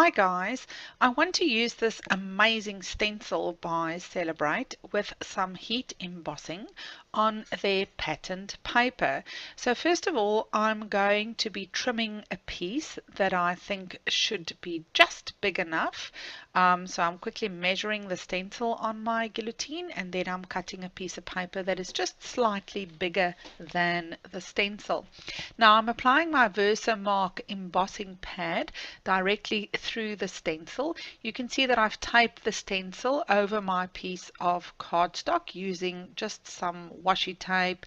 Hi guys, I want to use this amazing stencil by Celebrate with some heat embossing on their patterned paper. So first of all, I'm going to be trimming a piece that I think should be just big enough. So I'm quickly measuring the stencil on my guillotine, and then I'm cutting a piece of paper that is just slightly bigger than the stencil. Now I'm applying my Versamark embossing pad directly through the stencil. You can see that I've taped the stencil over my piece of cardstock using just some washi tape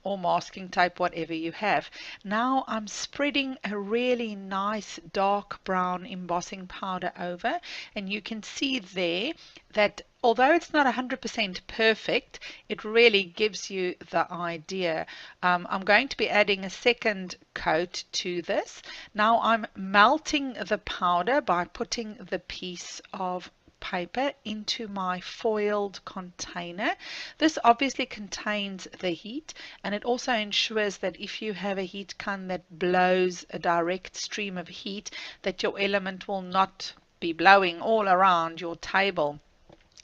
or masking tape, whatever you have. Now I'm spreading a really nice dark brown embossing powder over, and you can see there that although it's not 100% perfect, it really gives you the idea. I'm going to be adding a second coat to this. Now I'm melting the powder by putting the piece of paper into my foiled container. This obviously contains the heat, and it also ensures that if you have a heat gun that blows a direct stream of heat, that your element will not be blowing all around your table.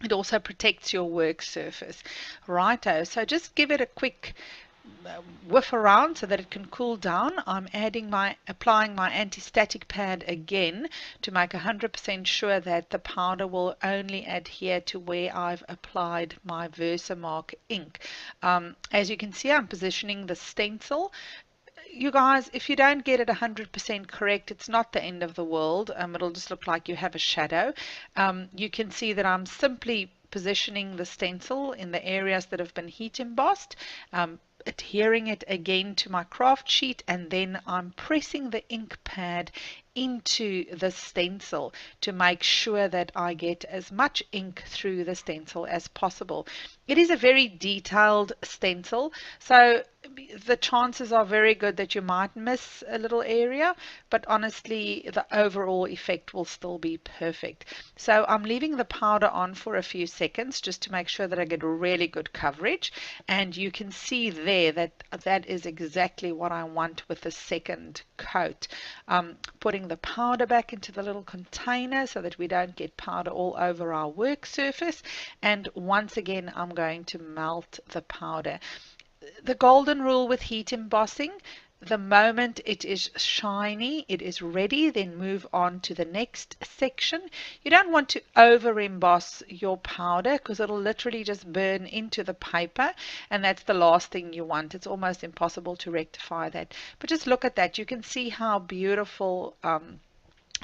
It also protects your work surface. Righto, so just give it a quick whiff around so that it can cool down. I'm applying my anti-static pad again to make 100% sure that the powder will only adhere to where I've applied my Versamark ink. As you can see, I'm positioning the stencil. You guys, if you don't get it 100% correct, it's not the end of the world. It'll just look like you have a shadow. You can see that I'm simply positioning the stencil in the areas that have been heat embossed, adhering it again to my craft sheet, and then I'm pressing the ink pad into the stencil to make sure that I get as much ink through the stencil as possible. It is a very detailed stencil, so the chances are very good that you might miss a little area, but honestly the overall effect will still be perfect. So I'm leaving the powder on for a few seconds just to make sure that I get really good coverage, and you can see there that that is exactly what I want with the second coat. Putting the powder back into the little container so that we don't get powder all over our work surface, and once again I'm going to melt the powder. The golden rule with heat embossing: the moment it is shiny, it is ready, then move on to the next section. You don't want to over emboss your powder because it'll literally just burn into the paper, and that's the last thing you want. It's almost impossible to rectify that. But just look at that. You can see how beautiful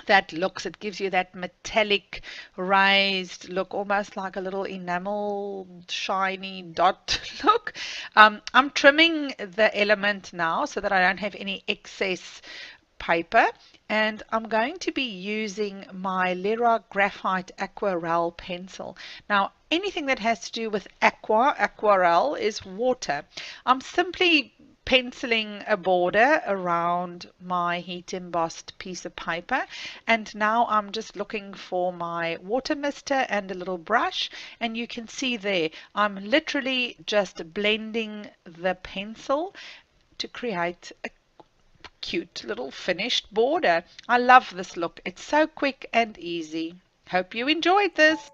that looks. It gives you that metallic raised look, almost like a little enamel shiny dot look. I'm trimming the element now so that I don't have any excess paper, and I'm going to be using my Lera Graphite Aquarelle pencil. Now anything that has to do with aquarelle is water. I'm simply penciling a border around my heat embossed piece of paper, and now I'm just looking for my water mister and a little brush, and you can see there I'm literally just blending the pencil to create a cute little finished border. I love this look. It's so quick and easy. Hope you enjoyed this.